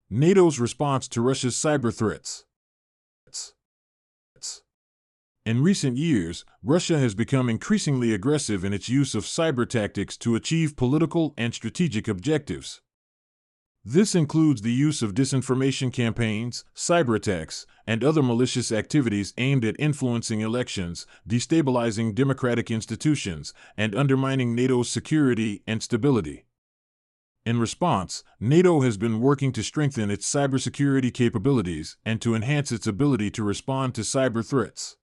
NATO's response to Russia's cyber threats. In recent years, Russia has become increasingly aggressive in its use of cyber tactics to achieve political and strategic objectives. This includes the use of disinformation campaigns, cyberattacks, and other malicious activities aimed at influencing elections, destabilizing democratic institutions, and undermining NATO's security and stability. In response, NATO has been working to strengthen its cybersecurity capabilities and to enhance its ability to respond to cyber threats.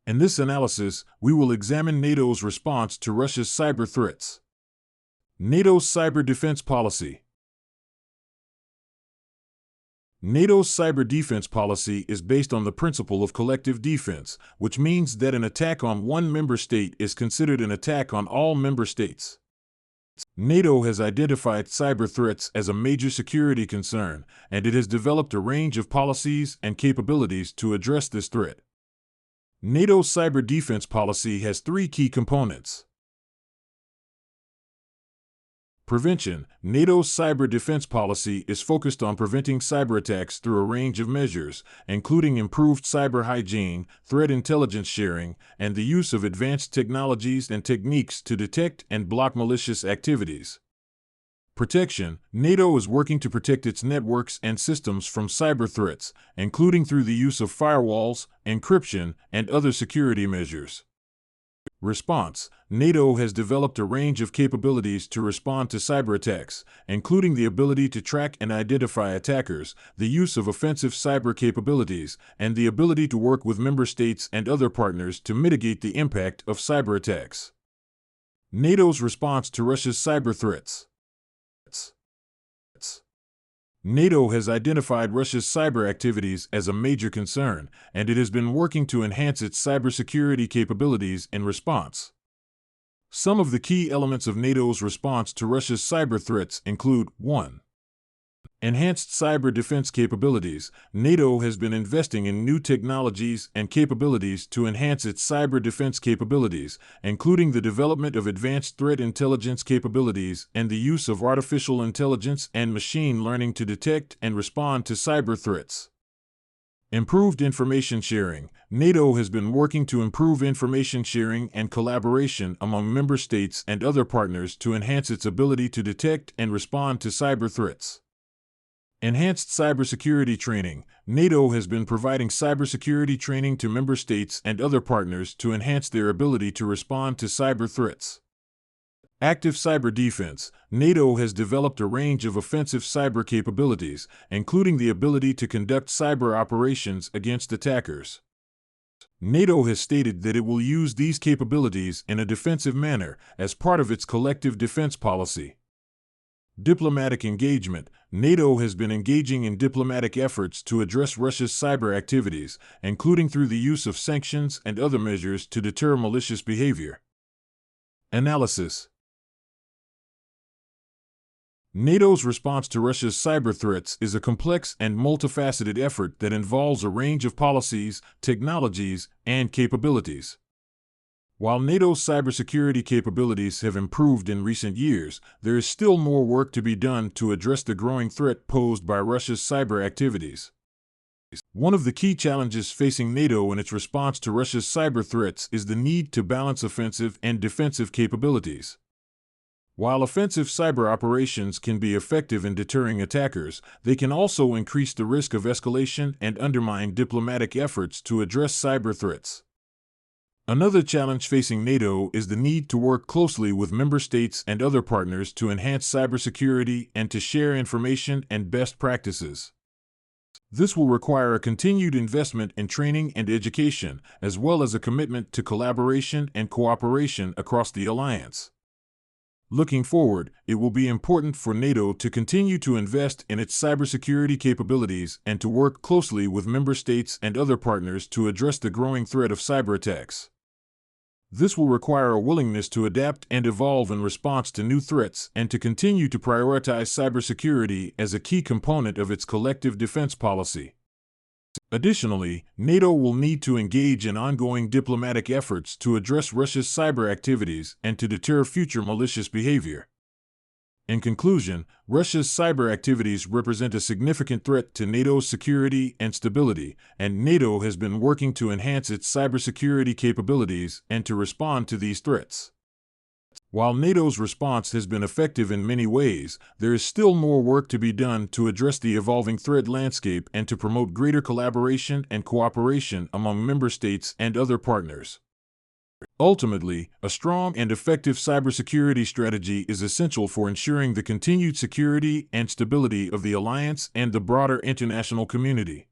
In this analysis, we will examine NATO's response to Russia's cyber threats. NATO's cyber defense policy. NATO's cyber defense policy is based on the principle of collective defense, which means that an attack on one member state is considered an attack on all member states. NATO has identified cyber threats as a major security concern, and it has developed a range of policies and capabilities to address this threat. NATO's cyber defense policy has three key components. Prevention. NATO's cyber defense policy is focused on preventing cyberattacks through a range of measures, including improved cyber hygiene, threat intelligence sharing, and the use of advanced technologies and techniques to detect and block malicious activities. Protection. NATO is working to protect its networks and systems from cyber threats, including through the use of firewalls, encryption, and other security measures. Response. NATO has developed a range of capabilities to respond to cyberattacks, including the ability to track and identify attackers, the use of offensive cyber capabilities, and the ability to work with member states and other partners to mitigate the impact of cyberattacks. NATO's response to Russia's cyber threats. NATO has identified Russia's cyber activities as a major concern, and it has been working to enhance its cybersecurity capabilities in response. Some of the key elements of NATO's response to Russia's cyber threats include 1. Enhanced cyber defense capabilities. NATO has been investing in new technologies and capabilities to enhance its cyber defense capabilities, including the development of advanced threat intelligence capabilities and the use of artificial intelligence and machine learning to detect and respond to cyber threats. Improved information sharing. NATO has been working to improve information sharing and collaboration among member states and other partners to enhance its ability to detect and respond to cyber threats. Enhanced cybersecurity training. NATO has been providing cybersecurity training to member states and other partners to enhance their ability to respond to cyber threats. Active cyber defense. NATO has developed a range of offensive cyber capabilities, including the ability to conduct cyber operations against attackers. NATO has stated that it will use these capabilities in a defensive manner as part of its collective defense policy. Diplomatic engagement. NATO has been engaging in diplomatic efforts to address Russia's cyber activities, including through the use of sanctions and other measures to deter malicious behavior. Analysis. NATO's response to Russia's cyber threats is a complex and multifaceted effort that involves a range of policies, technologies, and capabilities. While NATO's cybersecurity capabilities have improved in recent years, there is still more work to be done to address the growing threat posed by Russia's cyber activities. One of the key challenges facing NATO in its response to Russia's cyber threats is the need to balance offensive and defensive capabilities. While offensive cyber operations can be effective in deterring attackers, they can also increase the risk of escalation and undermine diplomatic efforts to address cyber threats. Another challenge facing NATO is the need to work closely with member states and other partners to enhance cybersecurity and to share information and best practices. This will require a continued investment in training and education, as well as a commitment to collaboration and cooperation across the alliance. Looking forward, it will be important for NATO to continue to invest in its cybersecurity capabilities and to work closely with member states and other partners to address the growing threat of cyberattacks. This will require a willingness to adapt and evolve in response to new threats and to continue to prioritize cybersecurity as a key component of its collective defense policy. Additionally, NATO will need to engage in ongoing diplomatic efforts to address Russia's cyber activities and to deter future malicious behavior. In conclusion, Russia's cyber activities represent a significant threat to NATO's security and stability, and NATO has been working to enhance its cybersecurity capabilities and to respond to these threats. While NATO's response has been effective in many ways, there is still more work to be done to address the evolving threat landscape and to promote greater collaboration and cooperation among member states and other partners. Ultimately, a strong and effective cybersecurity strategy is essential for ensuring the continued security and stability of the alliance and the broader international community.